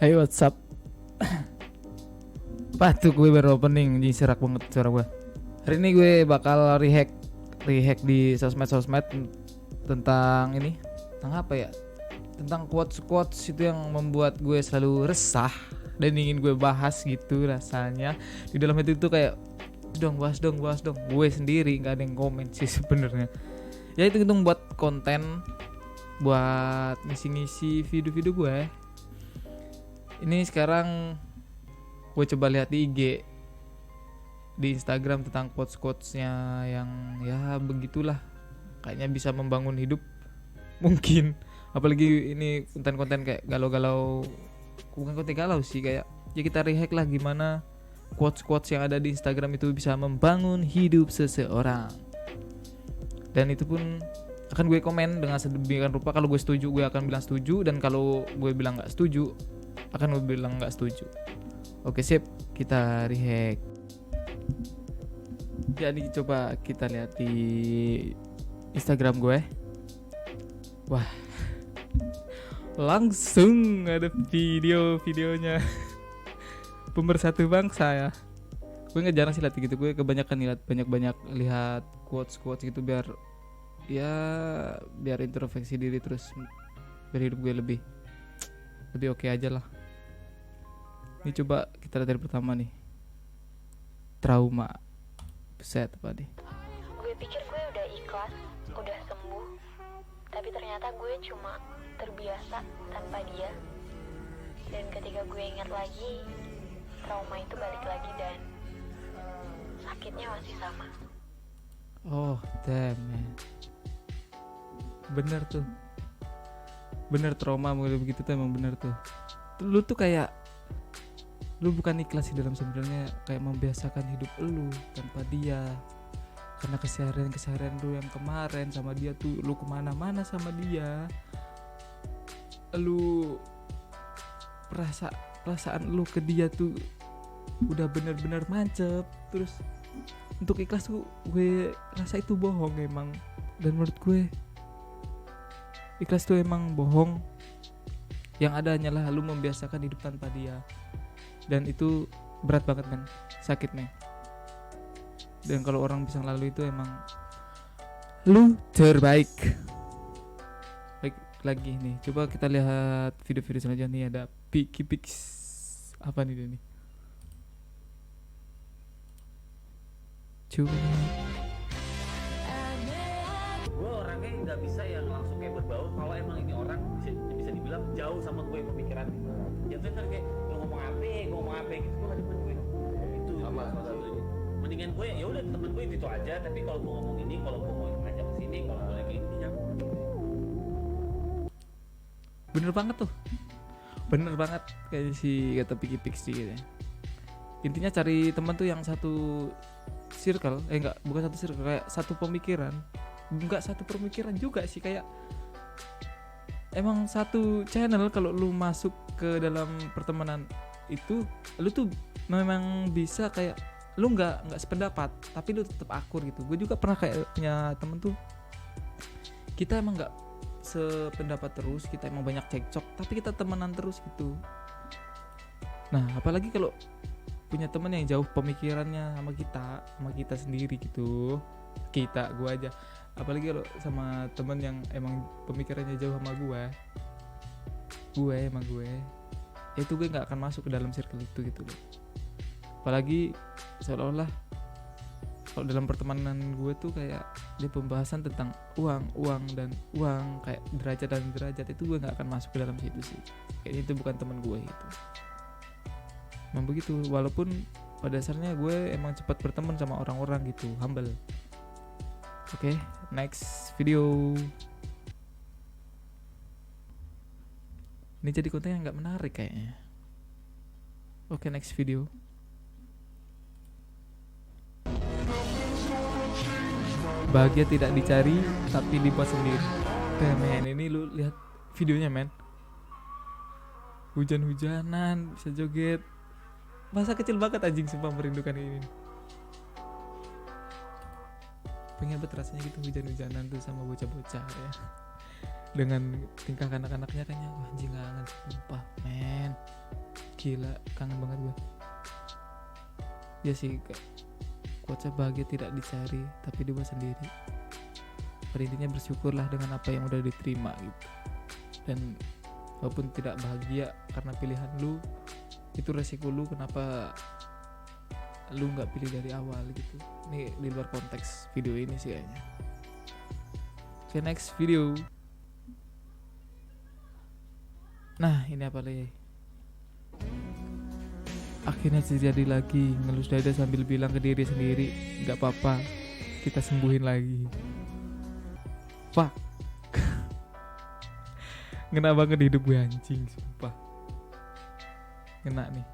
Hey, what's up? Tuh gue baru opening, jadi serak banget suara gue. Hari ini gue bakal rehack di sosmed tentang ini, tentang apa ya? Tentang quotes itu yang membuat gue selalu resah dan ingin gue bahas gitu rasanya. Di dalam itu tuh kayak bahas dong. Gue sendiri nggak ada yang komen sih sebenarnya. Ya itu hitung buat konten, buat ngisi video-video gue. Ini sekarang gue coba lihat di IG, di Instagram tentang quotes-quotesnya yang ya begitulah, kayaknya bisa membangun hidup mungkin. Apalagi ini konten-konten kayak galau-galau, bukan konten galau sih, kayak ya kita rehack lah gimana quotes-quotes yang ada di Instagram itu bisa membangun hidup seseorang. Dan itu pun akan gue komen dengan sedemikian rupa. Kalau gue setuju, gue akan bilang setuju, dan kalau gue bilang nggak setuju, akan gue bilang nggak setuju. Oke, sip, kita rehack. Jadi coba kita lihat di Instagram gue. Wah, langsung ada videonya pemersatu bangsa ya. Gue nggak jarang sih lihat gitu. Gue kebanyakan banyak lihat quotes gitu biar introspeksi diri, terus biar hidup gue lebih oke aja lah. Ini coba kita lihat dari pertama nih. Trauma. Buset apa nih? Gue pikir gue udah ikhlas, udah sembuh. Tapi ternyata gue cuma terbiasa tanpa dia. Dan ketika gue ingat lagi, trauma itu balik lagi dan sakitnya masih sama. Oh damn man. Bener tuh. Bener, trauma mulai begitu tuh emang bener tuh. Lu tuh kayak lu bukan ikhlas sih dalam sebenarnya, kayak membiasakan hidup lu tanpa dia, karena keseharian lu yang kemarin sama dia tuh lu kemana-mana sama dia, lu perasaan lu ke dia tuh udah bener-bener mancep. Terus untuk ikhlas tuh gue rasa itu bohong emang, dan menurut gue ikhlas tuh emang bohong. Yang ada hanyalah lu membiasakan hidup tanpa dia. Dan itu berat banget men, sakit men. Dan kalau orang bisa lalu itu emang lu terbaik. Baik lagi nih, coba kita lihat video-video selanjutnya nih. Ada Picky Pix. Apa nih dia nih? Coba. Gue orangnya nggak bisa yang langsung kayak berbaur kalau emang ini orang bisa dibilang jauh sama gue pemikiran. Ya tuh kan kayak lu ngomong apa gitu, gue gak demen gue itu sama satunya. Mendingan gue ya udah temen gue itu aja, tapi kalau gue ngomong ini, kalau gue mau ngajak ke sini, kalau gue lagi ini jangan. Bener banget kayak si kata Picky Pix gitu ya. Intinya cari teman tuh yang satu circle, bukan satu circle, kayak satu pemikiran. Enggak satu pemikiran juga sih, kayak emang satu channel. Kalau lu masuk ke dalam pertemanan itu, lu tuh memang bisa kayak lu nggak sependapat, tapi lu tetap akur gitu. Gue juga pernah kayak punya temen tuh, kita emang nggak sependapat terus, kita emang banyak cekcok, tapi kita temenan terus gitu. Nah apalagi kalau punya temen yang jauh pemikirannya sama kita sendiri gitu, gue aja. Apalagi kalau sama temen yang emang pemikirannya jauh sama gue, itu gue nggak akan masuk ke dalam circle itu gitu loh. Apalagi seolah-olah kalau dalam pertemanan gue tuh kayak di pembahasan tentang uang, kayak derajat, itu gue nggak akan masuk ke dalam situ sih. Kayak itu bukan teman gue gitu. Memang begitu, walaupun pada dasarnya gue emang cepat berteman sama orang-orang gitu, humble. Oke, next video. Ini jadi konten yang gak menarik kayaknya. Oke, next video. Bahagia tidak dicari, tapi dibuat sendiri. Men, ini lu lihat videonya men. Hujan-hujanan, bisa joget. Masa kecil banget anjing, sumpah merindukan ini. Pengen banget rasanya gitu, hujan-hujanan tuh sama bocah-bocah ya. Dengan tingkah anak-anaknya kayaknya anjing banget, sumpah men. Gila, kangen banget gue. Ya sih, quotesnya bahagia tidak dicari tapi dibuat sendiri. Pada intinya bersyukurlah dengan apa yang udah diterima gitu. Dan walaupun tidak bahagia karena pilihan lu, itu resiko lu, kenapa lu nggak pilih dari awal gitu. Ini di luar konteks video ini sih kayaknya. Oke, next video. Nah, ini apa lagi? Akhirnya terjadi lagi, ngelus dada sambil bilang ke diri sendiri, nggak apa-apa, kita sembuhin lagi. Fuck. Ngena banget di hidup gue anjing, sumpah. Ngena nih.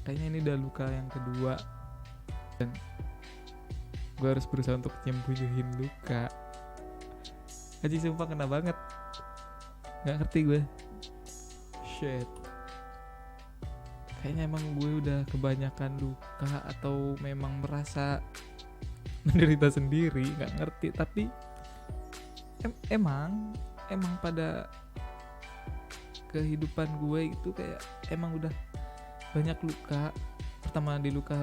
Kayaknya ini udah luka yang kedua. Dan gue harus berusaha untuk nyembuhin luka. Anjing sumpah kena banget. Gak ngerti gue. Shit. Kayaknya emang gue udah kebanyakan luka atau memang merasa menderita sendiri, gak ngerti. Tapi emang pada kehidupan gue itu kayak emang udah banyak luka. Pertama di luka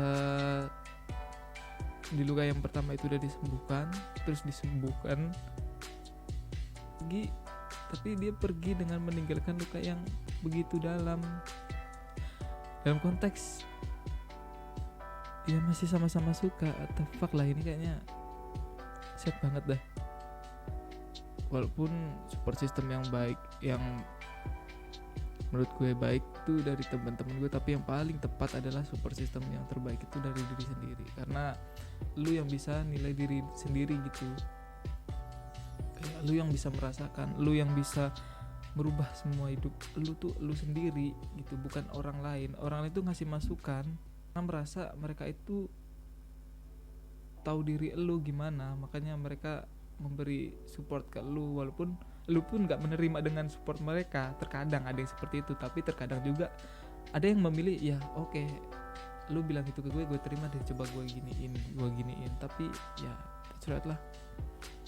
yang pertama itu udah disembuhkan, terus disembuhkan lagi, tapi dia pergi dengan meninggalkan luka yang begitu dalam konteks ya masih sama-sama suka. Atau fuck lah, ini kayaknya sad banget dah. Walaupun support system yang baik, yang menurut gue baik tuh dari teman-teman gue, tapi yang paling tepat adalah support system yang terbaik itu dari diri sendiri. Karena lu yang bisa nilai diri sendiri gitu, kayak lu yang bisa merasakan, lu yang bisa merubah semua hidup lu tuh lu sendiri gitu, bukan orang lain. Orang lain tuh ngasih masukan karena merasa mereka itu tahu diri lu gimana, makanya mereka memberi support ke lu, walaupun lu pun gak menerima dengan support mereka. Terkadang ada yang seperti itu, tapi terkadang juga ada yang memilih, ya oke, lu bilang itu ke gue terima deh, coba gue giniin. Tapi ya terserah lah,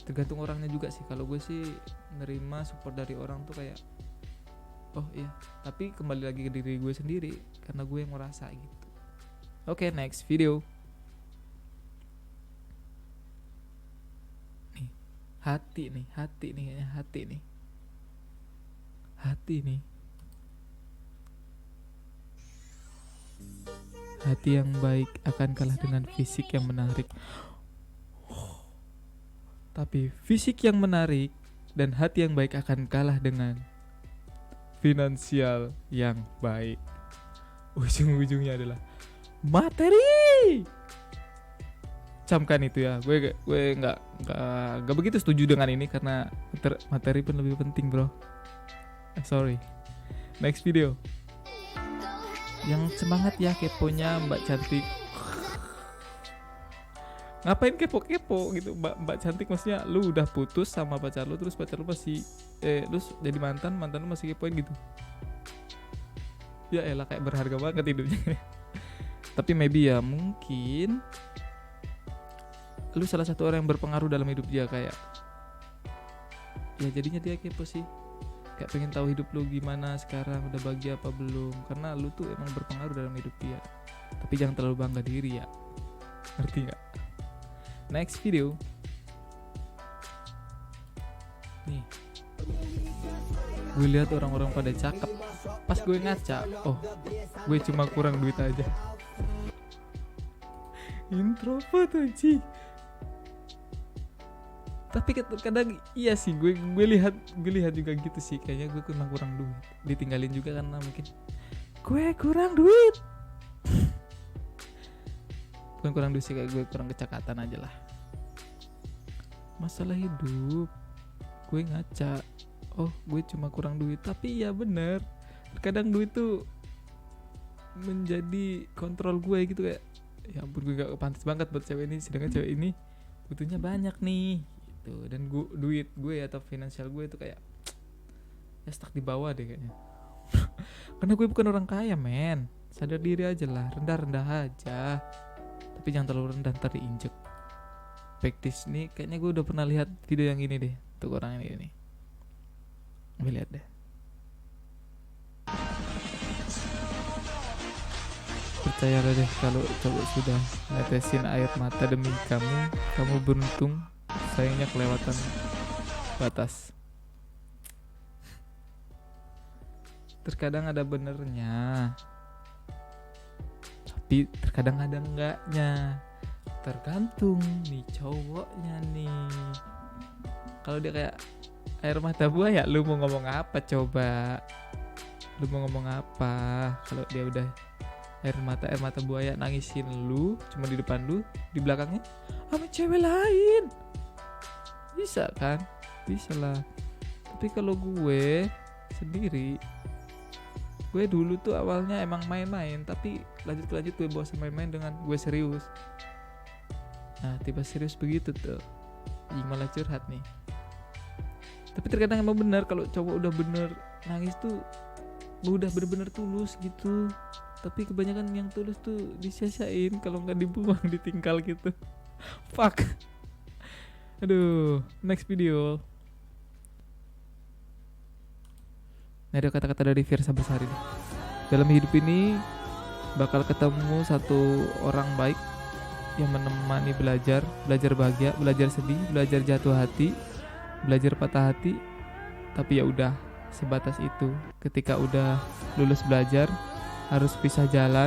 tergantung orangnya juga sih. Kalau gue sih nerima support dari orang tuh kayak oh iya, tapi kembali lagi ke diri gue sendiri karena gue yang merasa gitu. Oke, next video. Hati nih kayaknya. Hati yang baik akan kalah dengan fisik yang menarik. Tapi fisik yang menarik dan hati yang baik akan kalah dengan finansial yang baik. Ujung-ujungnya adalah materi. Camkan itu ya. Gue nggak begitu setuju dengan ini karena materi pun lebih penting, bro. Sorry. Next video. Yang semangat ya keponya Mbak Cantik. Ngapain kepo-kepo gitu, Mbak Cantik? Maksudnya lu udah putus sama pacar lu, terus pacar lu masih lu jadi mantan lu masih kepoin gitu. Ya elah, kayak berharga banget hidupnya. Tapi maybe ya mungkin lu salah satu orang yang berpengaruh dalam hidup dia, kayak ya jadinya dia kepo sih, kayak pengen tahu hidup lu gimana sekarang, udah bahagia apa belum, karena lu tuh emang berpengaruh dalam hidup dia. Tapi jangan terlalu bangga diri ya, ngerti nggak? Next video. Nih, gue lihat orang-orang pada cakep, pas gue ngaca, oh gue cuma kurang duit aja. Introvert aja. Tapi kadang iya sih, gue lihat juga gitu sih, kayaknya gue kurang duit, ditinggalin juga karena mungkin gue kurang duit. Bukan kurang duit sih, kayak gue kurang kecakatan aja lah. Masalah hidup, gue ngaca, oh gue cuma kurang duit. Tapi ya bener, kadang duit tuh menjadi kontrol gue gitu, kayak ya ampun gue gak pantas banget buat cewek ini, sedangkan cewek ini butuhnya banyak nih gitu. Dan duit gue atau finansial gue itu kayak ya stuck di bawah deh kayaknya. Karena gue bukan orang kaya, men. Sadar diri aja lah, rendah-rendah aja, tapi jangan terlalu rendah, ntar diinjek. Praktis nih, kayaknya gue udah pernah lihat video yang ini deh, untuk orang ini nih. Gue lihat deh. Percayalah deh, kalau cowok sudah netesin air mata demi kamu, kamu beruntung. Sayangnya kelewatan batas. Terkadang ada benernya, tapi terkadang ada enggaknya. Tergantung nih cowoknya nih. Kalau dia kayak air mata buaya, lu mau ngomong apa coba? Lu mau ngomong apa? Kalau dia udah air mata buaya nangisin lu cuma di depan lu, di belakangnya sama cewek lain, bisa kan? Bisa lah. Tapi kalau gue sendiri, gue dulu tuh awalnya emang main-main, tapi lanjut gue bawa main-main dengan gue serius. Nah tiba serius begitu tuh, malah curhat nih. Tapi terkadang emang benar kalau cowok udah bener nangis tuh udah bener-bener tulus gitu. Tapi kebanyakan yang tulus tuh disia-siain kalau nggak dibuang, ditinggal gitu. Fuck. Aduh, next video. Ini ada kata-kata dari Fiersa Besari. Dalam hidup ini bakal ketemu satu orang baik yang menemani belajar bahagia, belajar sedih, belajar jatuh hati, belajar patah hati. Tapi ya udah, sebatas itu. Ketika udah lulus belajar, harus pisah jalan,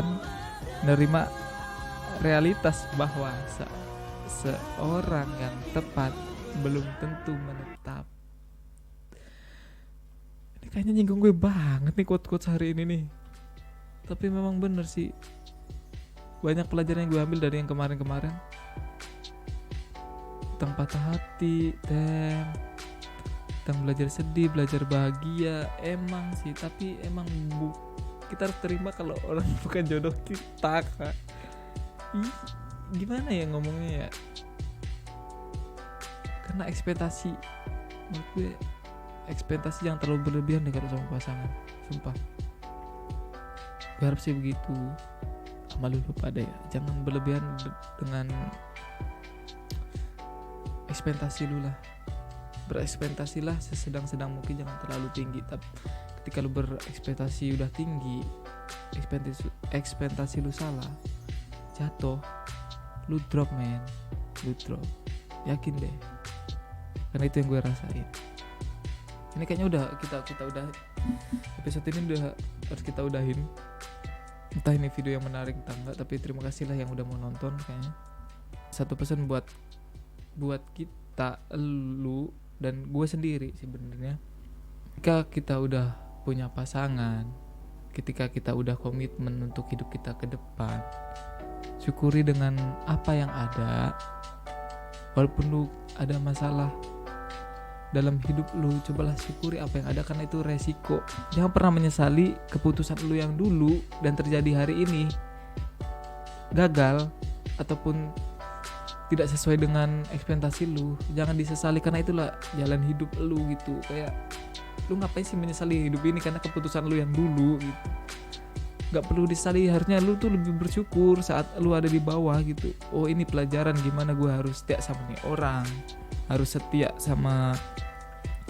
menerima realitas bahwa seorang yang tepat belum tentu menetap. Ini kayaknya nyinggung gue banget nih quote-quote hari ini nih. Tapi memang bener sih, banyak pelajaran yang gue ambil dari yang kemarin-kemarin. Tentang patah hati, tentang belajar sedih, belajar bahagia. Emang sih, tapi emang kita harus terima kalau orang bukan jodoh kita, Kak. Gimana ya ngomongnya ya? Karena ekspektasi, menurut gue ekspektasi yang terlalu berlebihan deh kalau sama pasangan. Sumpah, gue harap sih begitu. Sama lu pada ya, jangan berlebihan dengan ekspektasi lu lah. Berekspektasilah sesedang-sedang mungkin, jangan terlalu tinggi. Tapi ketika lu berekspektasi udah tinggi, ekspektasi lu salah, jatuh, lu drop men, lu drop. Yakin deh, karena itu yang gue rasain. Ini kayaknya udah kita udah episode ini udah harus kita udahin. Entah ini video yang menarik entah enggak, tapi terima kasih lah yang udah mau nonton. Kayaknya satu pesan buat kita, lu dan gue sendiri sebenarnya. Ketika kita udah punya pasangan, ketika kita udah komitmen untuk hidup kita ke depan, syukuri dengan apa yang ada. Walaupun lu ada masalah dalam hidup lu, cobalah syukuri apa yang ada, karena itu resiko. Jangan pernah menyesali keputusan lu yang dulu dan terjadi hari ini gagal ataupun tidak sesuai dengan ekspektasi lu. Jangan disesali, karena itulah jalan hidup lu gitu. Kayak lu ngapain sih menyesali hidup ini karena keputusan lu yang dulu gitu. Gak perlu disesali, harusnya lu tuh lebih bersyukur saat lu ada di bawah gitu. Oh ini pelajaran gimana gue harus setia sama nih orang, harus setia sama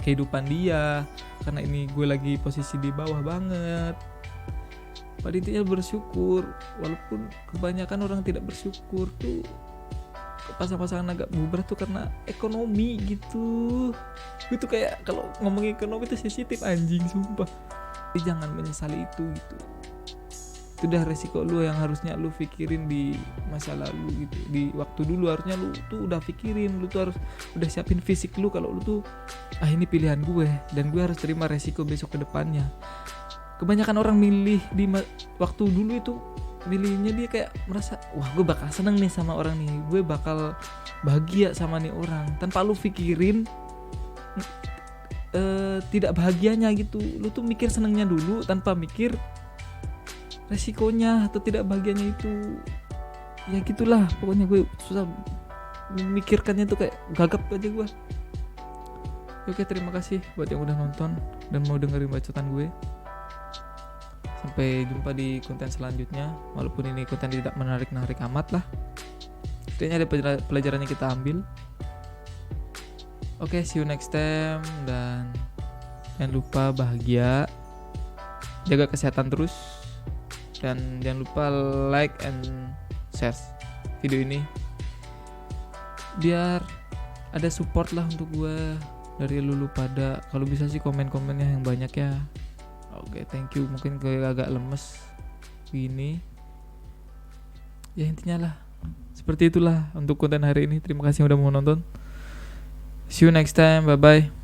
kehidupan dia, karena ini gue lagi posisi di bawah banget. Pada intinya bersyukur, walaupun kebanyakan orang tidak bersyukur tuh. Pasangan-pasangan agak bubar tuh karena ekonomi gitu. Itu kayak kalau ngomongin ekonomi itu sensitif anjing, sumpah. Jadi jangan menyesali itu gitu. Itu udah resiko lu yang harusnya lu pikirin di masa lalu gitu. Di waktu dulu harusnya lu tuh udah pikirin, lu tuh harus udah siapin fisik lu kalau lu tuh ini pilihan gue dan gue harus terima resiko besok ke depannya. Kebanyakan orang milih di waktu dulu itu, milihnya dia kayak merasa wah gue bakal seneng nih sama orang nih, gue bakal bahagia sama nih orang, tanpa lu pikirin tidak bahagianya gitu. Lu tuh mikir senengnya dulu tanpa mikir resikonya atau tidak bahagianya itu. Ya gitulah pokoknya, gue susah memikirkannya tuh, kayak gagap aja gue. Oke, terima kasih buat yang udah nonton dan mau dengerin bacotan gue. Sampai jumpa di konten selanjutnya. Walaupun ini konten tidak menarik-narik amat lah, setidaknya ada pelajaran yang kita ambil. Oke, see you next time. Dan jangan lupa bahagia, jaga kesehatan terus. dan jangan lupa like and share video ini biar ada support lah untuk gue dari lu pada. Kalau bisa sih komen-komennya yang banyak ya. Oke, thank you. Mungkin gue agak lemes gini ya, intinya lah seperti itulah untuk konten hari ini. Terima kasih udah mau nonton. See you next time, bye bye.